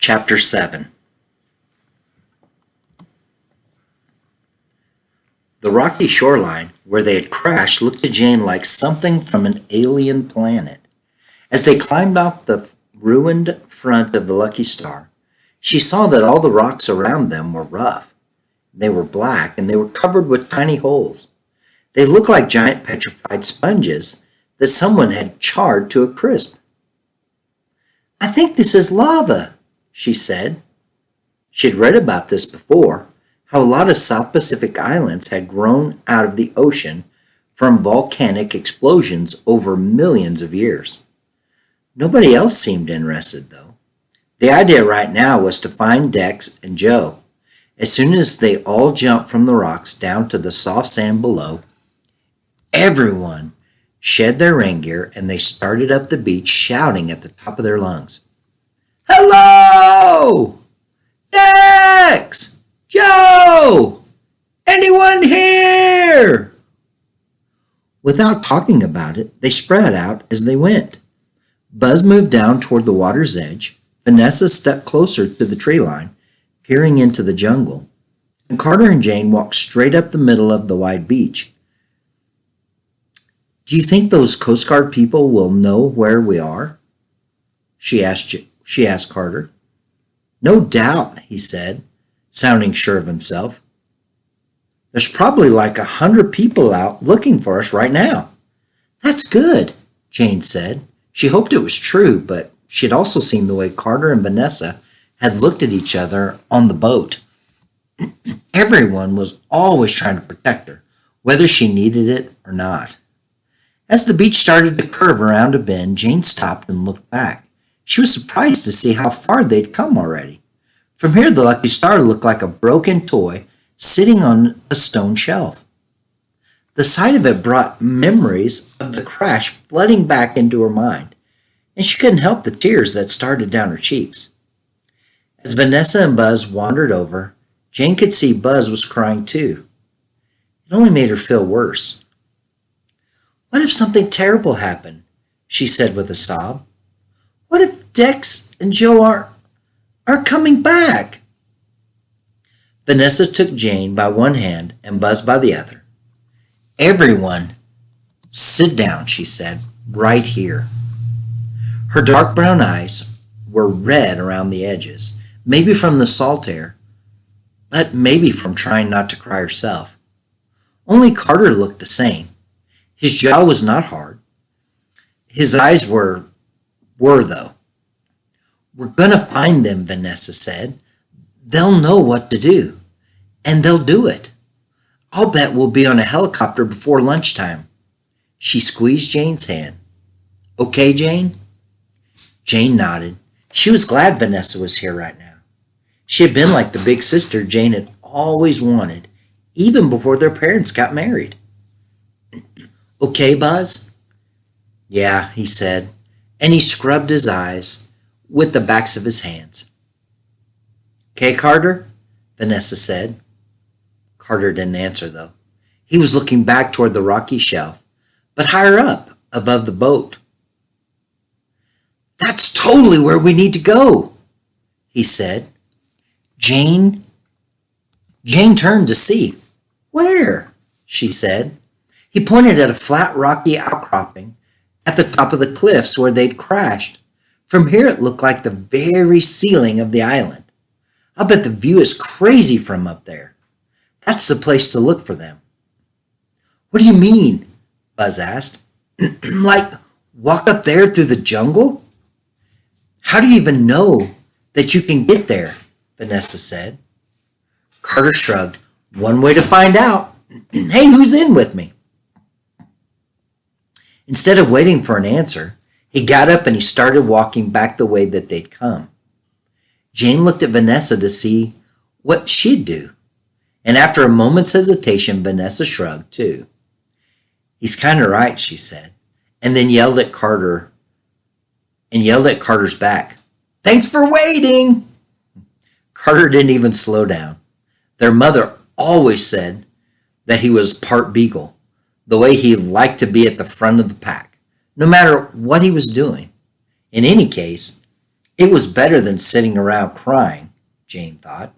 Chapter 7. The rocky shoreline where they had crashed looked to Jane like something from an alien planet. As they climbed off the ruined front of the Lucky Star, she saw that all the rocks around them were rough. They were black and they were covered with tiny holes. They looked like giant petrified sponges that someone had charred to a crisp. "I think this is lava," she said. She had read about this before, how a lot of South Pacific islands had grown out of the ocean from volcanic explosions over millions of years. Nobody else seemed interested, though. The idea right now was to find Dex and Joe. As soon as they all jumped from the rocks down to the soft sand below, everyone shed their rain gear and they started up the beach shouting at the top of their lungs. "Hello! Dex! Joe! Anyone here?" Without talking about it, they spread out as they went. Buzz moved down toward the water's edge. Vanessa stepped closer to the tree line, peering into the jungle. And Carter and Jane walked straight up the middle of the wide beach. "Do you think those Coast Guard people will know where we are?" She asked Carter. "No doubt," he said, sounding sure of himself. "There's probably like 100 people out looking for us right now." "That's good," Jane said. She hoped it was true, but she had also seen the way Carter and Vanessa had looked at each other on the boat. Everyone was always trying to protect her, whether she needed it or not. As the beach started to curve around a bend, Jane stopped and looked back. She was surprised to see how far they'd come already. From here, the Lucky Star looked like a broken toy sitting on a stone shelf. The sight of it brought memories of the crash flooding back into her mind, and she couldn't help the tears that started down her cheeks. As Vanessa and Buzz wandered over, Jane could see Buzz was crying too. It only made her feel worse. "What if something terrible happened?" she said with a sob. "What if Dex and Joe aren't coming back?" Vanessa took Jane by one hand and Buzz by the other. "Everyone, sit down," she said, "right here." Her dark brown eyes were red around the edges, maybe from the salt air, but maybe from trying not to cry herself. Only Carter looked the same. His jaw was not hard. His eyes were though. "We're gonna find them," Vanessa said. "They'll know what to do, and they'll do it. I'll bet we'll be on a helicopter before lunchtime." She squeezed Jane's hand. "Okay, Jane?" Jane nodded. She was glad Vanessa was here right now. She had been like the big sister Jane had always wanted, even before their parents got married. "Okay, Buzz?" "Yeah," he said, and he scrubbed his eyes with the backs of his hands. "Okay, Carter?" Vanessa said. Carter didn't answer, though. He was looking back toward the rocky shelf, but higher up, above the boat. "That's totally where we need to go," he said. Jane turned to see. "Where?" she said. He pointed at a flat, rocky outcropping at the top of the cliffs where they'd crashed. From here, it looked like the very ceiling of the island. "I'll bet the view is crazy from up there. That's the place to look for them." "What do you mean?" Buzz asked. "Like, walk up there through the jungle?" "How do you even know that you can get there?" Vanessa said. Carter shrugged. "One way to find out. Hey, who's in with me?" Instead of waiting for an answer, he got up and he started walking back the way that they'd come. Jane looked at Vanessa to see what she'd do, and after a moment's hesitation, Vanessa shrugged too. "He's kind of right," she said, and then yelled at Carter's back. "Thanks for waiting!" Carter didn't even slow down. Their mother always said that he was part beagle, the way he liked to be at the front of the pack, no matter what he was doing. In any case, It was better than sitting around crying, Jane thought.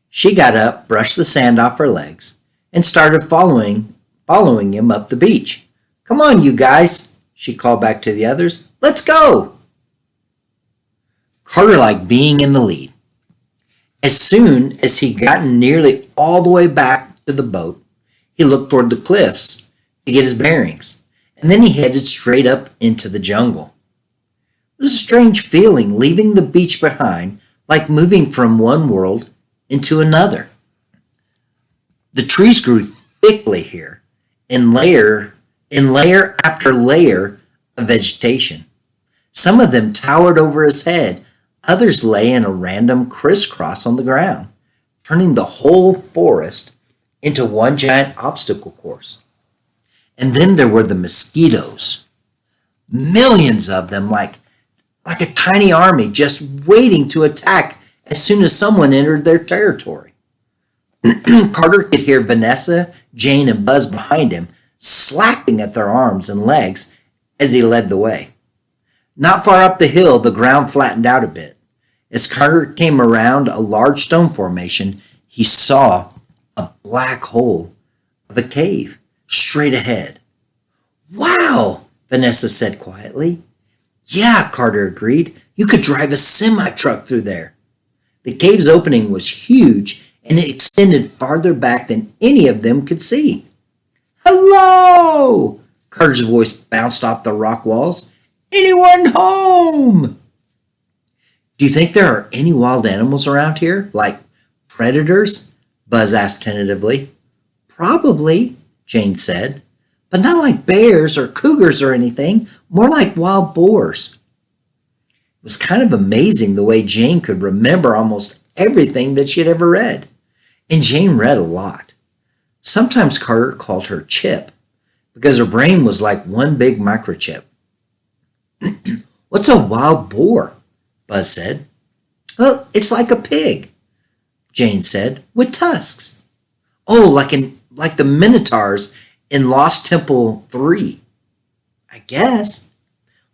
She got up, brushed the sand off her legs, and started following him up the beach. Come on, you guys, she called back to the others. Let's go! Carter liked being in the lead. As soon as he'd gotten nearly all the way back to the boat, he looked toward the cliffs to get his bearings, and then he headed straight up into the jungle. It was a strange feeling leaving the beach behind, like moving from one world into another. The trees grew thickly here, in layer after layer of vegetation. Some of them towered over his head, others lay in a random crisscross on the ground, turning the whole forest into one giant obstacle course. And then there were the mosquitoes. Millions of them, like a tiny army just waiting to attack as soon as someone entered their territory. Carter could hear Vanessa, Jane, and Buzz behind him slapping at their arms and legs as he led the way. Not far up the hill, the ground flattened out a bit. As Carter came around a large stone formation, he saw a black hole of a cave straight ahead. Wow, Vanessa said quietly. Yeah, Carter agreed. You could drive a semi-truck through there. The cave's opening was huge, and it extended farther back than any of them could see. Hello! Carter's voice bounced off the rock walls. Anyone home? Do you think there are any wild animals around here, like predators? Buzz asked tentatively. Probably, Jane said, but not like bears or cougars or anything, more like wild boars. It was kind of amazing the way Jane could remember almost everything that she had ever read. And Jane read a lot. Sometimes Carter called her Chip, because her brain was like one big microchip. What's a wild boar? Buzz said. Well, it's like a pig, Jane said, with tusks. Oh, like the Minotaurs in Lost Temple 3. I guess.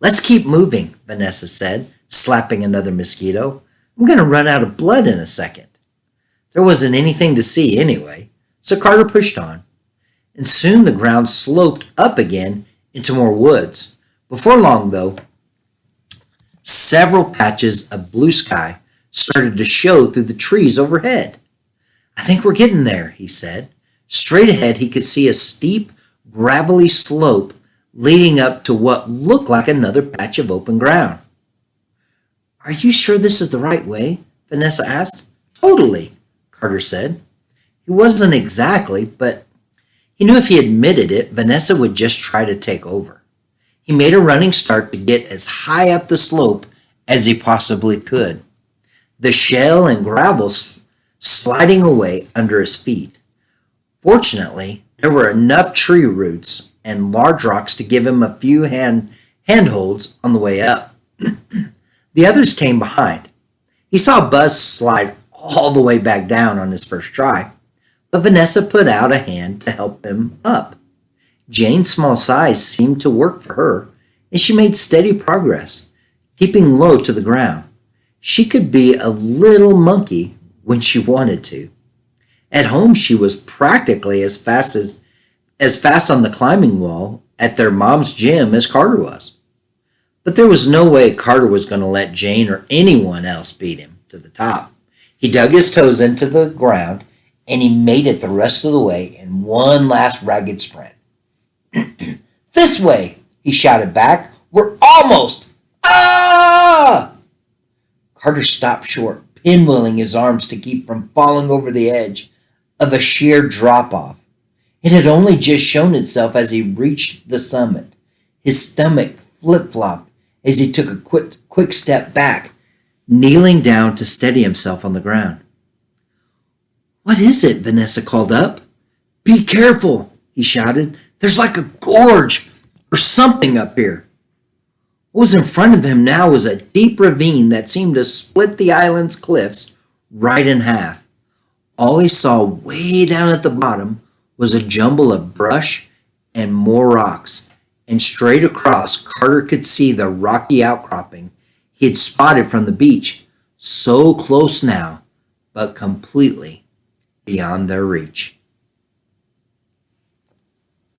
Let's keep moving, Vanessa said, slapping another mosquito. I'm going to run out of blood in a second. There wasn't anything to see anyway, so Carter pushed on. And soon the ground sloped up again into more woods. Before long, though, several patches of blue sky started to show through the trees overhead. I think we're getting there, he said. Straight ahead, he could see a steep, gravelly slope leading up to what looked like another patch of open ground. Are you sure this is the right way? Vanessa asked. Totally, Carter said. He wasn't exactly, but he knew if he admitted it, Vanessa would just try to take over. He made a running start to get as high up the slope as he possibly could, the shale and gravel sliding away under his feet. Fortunately, there were enough tree roots and large rocks to give him a few handholds on the way up. The others came behind. He saw Buzz slide all the way back down on his first try, but Vanessa put out a hand to help him up. Jane's small size seemed to work for her, and she made steady progress, keeping low to the ground. She could be a little monkey when she wanted to. At home, she was practically as fast on the climbing wall at their mom's gym as Carter was. But there was no way Carter was going to let Jane or anyone else beat him to the top. He dug his toes into the ground, and he made it the rest of the way in one last ragged sprint. This way, he shouted back. We're almost! Ah! Carter stopped short, pinwheeling his arms to keep from falling over the edge of a sheer drop-off. It had only just shown itself as he reached the summit. His stomach flip-flopped as he took a quick step back, kneeling down to steady himself on the ground. What is it? Vanessa called up. Be careful, he shouted. There's like a gorge or something up here. What was in front of him now was a deep ravine that seemed to split the island's cliffs right in half. All he saw way down at the bottom was a jumble of brush and more rocks, and straight across, Carter could see the rocky outcropping He had spotted from the beach, so close now, but completely beyond their reach.